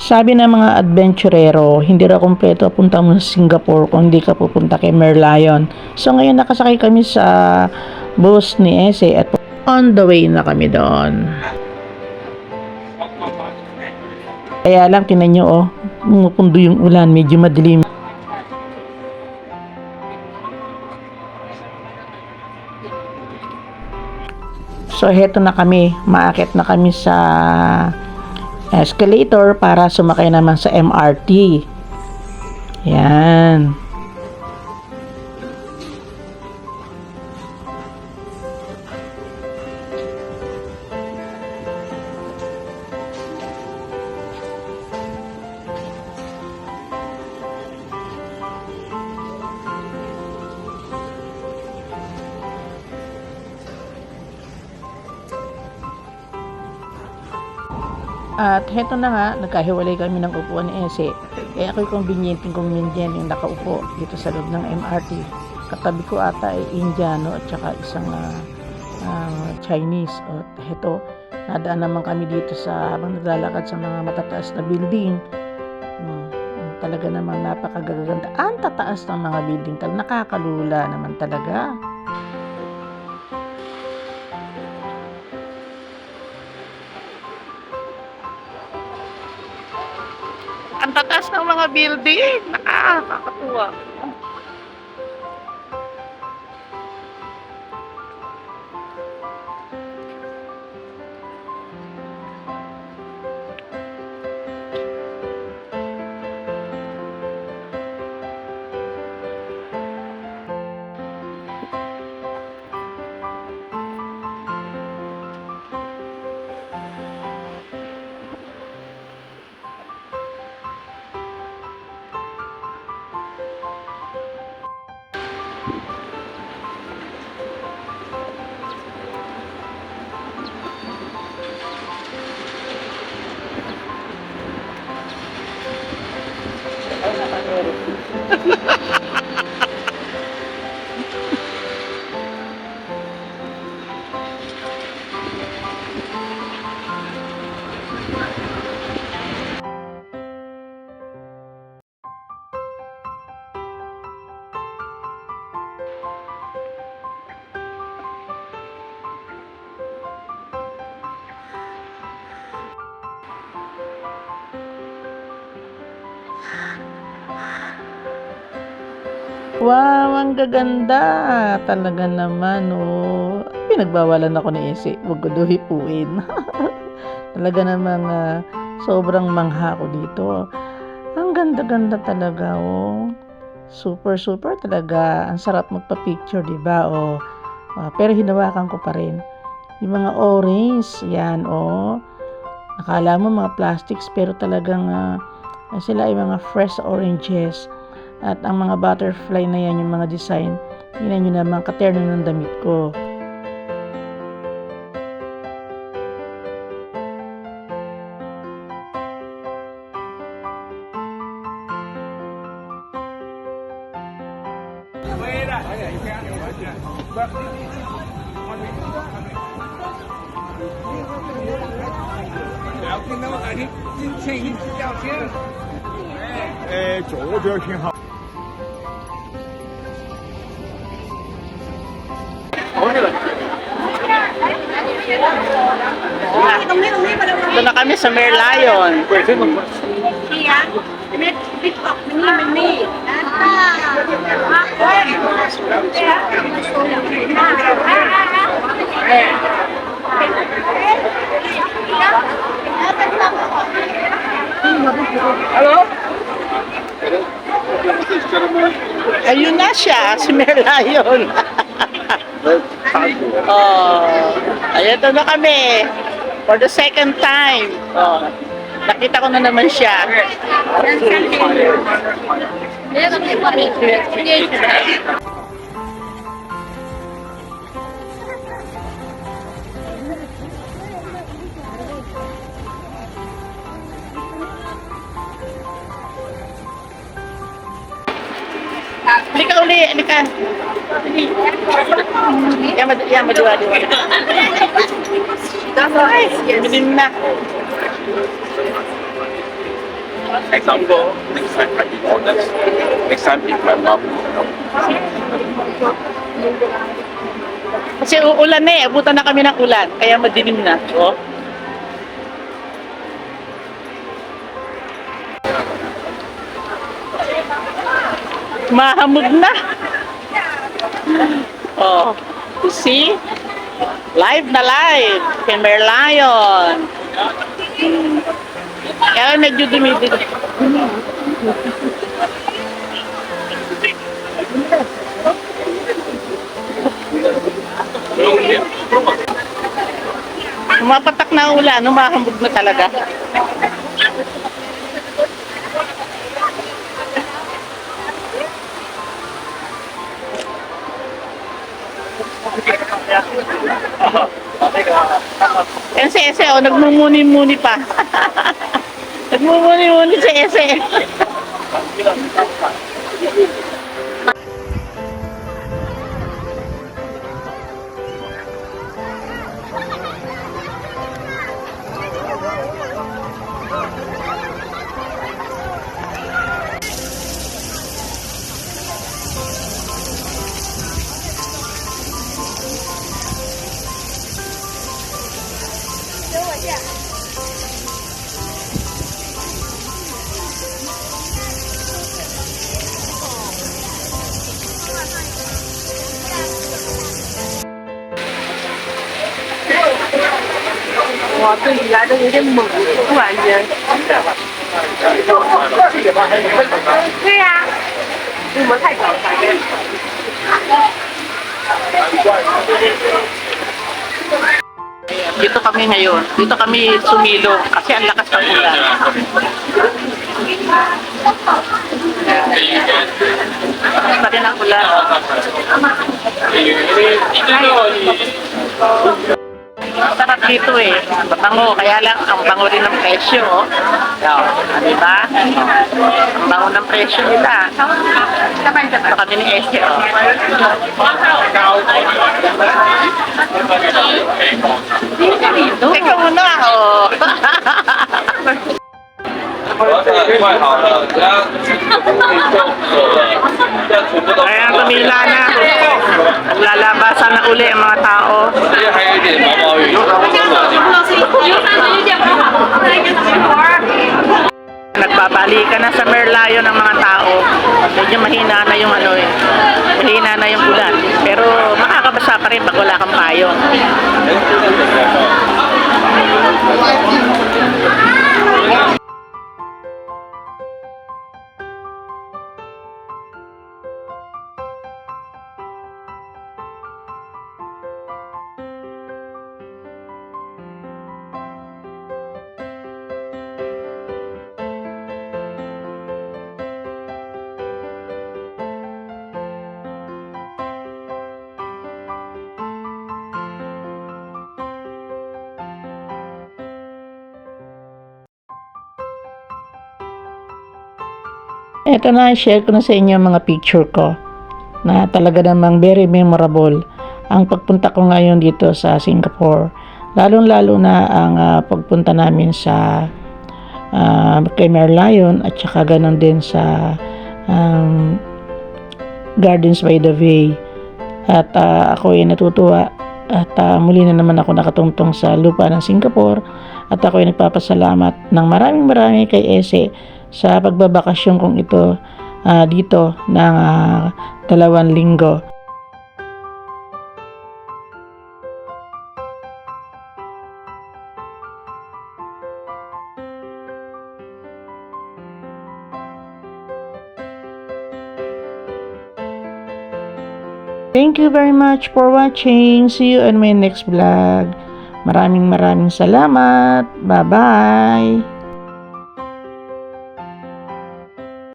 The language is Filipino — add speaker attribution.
Speaker 1: Sabi ng mga adventurero, hindi raw kumpleto punta mo sa Singapore kung hindi ka pupunta kay Merlion. So ngayon nakasakay kami sa bus ni Ese at on the way na kami doon. Kaya lang, tinan nyo, oh, pumupundo yung ulan, medyo madilim. So heto na kami, maakit na kami sa escalator para sumakay naman sa MRT. Yan. At heto na nga, nagkahiwalay kami ng upuan ni Ese. Eh ako'y convenient yung nakaupo dito sa loob ng MRT. Katabi ko ata ay Indiano at saka isang Chinese. At heto, nadaan naman kami dito habang naglalakad sa mga matataas na building. Talaga naman napakagaganda. Ang tataas ng mga building, nakakalula naman talaga. Ang tatas ng mga building, nakakatuwa. Wow, ang gaganda. Talaga naman, oh. Pinagbawalan ako ni Ese. Huwag ko daw hipuin. Talaga namang sobrang mangha ko dito. Ang ganda-ganda talaga, oh. Super, super talaga. Ang sarap magpa-picture, diba? Oh. Pero hinawakan ko pa rin. Yung mga orange, yan, oh. Akala mo mga plastics, pero talagang sila ay mga fresh oranges. At ang mga butterfly na yan, yung mga design, tingnan nyo naman, katerno ng damit ko. Ito na kami sa Merlion. Hello? Ayun na siya, si Merlion. Ayan na kami. For the second time. Nakita ko na naman siya. Halika uli, halika. Yan, madiwa-diwa. Bilhin na.
Speaker 2: Example, next time I eat orders. Next time if my mom,
Speaker 1: Kasi uulan na eh. Abutan na kami ng ulan. Kaya madilim na. Oh. Mahamog na. Oh. You see? Live na live. Kay Merlion. Kaya medyo dumidig. Tumapatak na ulan, humahambog na talaga. Yan si Ese, oh, nagmumuni-muni pa. Nagmumuni-muni si Ese.
Speaker 3: 哇，对你来的有点猛，突然间。对呀、你们太搞笑了。
Speaker 1: Dito kami ngayon. Dito kami sumilong kasi ang lakas ng ulan. Lakas pa rin ang ulan. Sarap dito eh. Mabango. Kaya lang, ang bango rin ng presyo. Oh. Diba? Ang bango ng presyo nila. Ito kami ni Essie. Oh. Teka muna. Oh.
Speaker 2: 快好了，然后就走了，这全部都。
Speaker 1: Ayan, tumila na. Naglalabasan na uli ang mga tao.
Speaker 2: 这边还有一点毛毛雨。
Speaker 1: Nagbabalikan na sa Merlion ng mga tao. Medyo mahina na yung ano eh. Mahina na yung ulan. Pero makakabasa pa rin pag wala kang payong. Ito na, share ko na sa inyo ang mga picture ko na talaga namang very memorable ang pagpunta ko ngayon dito sa Singapore. Lalong-lalo na ang pagpunta namin sa kay Merlion at saka ganon din sa Gardens by the Bay. At ako ay natutuwa at muli na naman ako nakatungtong sa lupa ng Singapore at ako ay nagpapasalamat ng maraming kay Ese sa pagbabakasyon kong ito dito ng 2 linggo. Thank you very much for watching. See you on my next vlog. Maraming salamat. Bye-bye.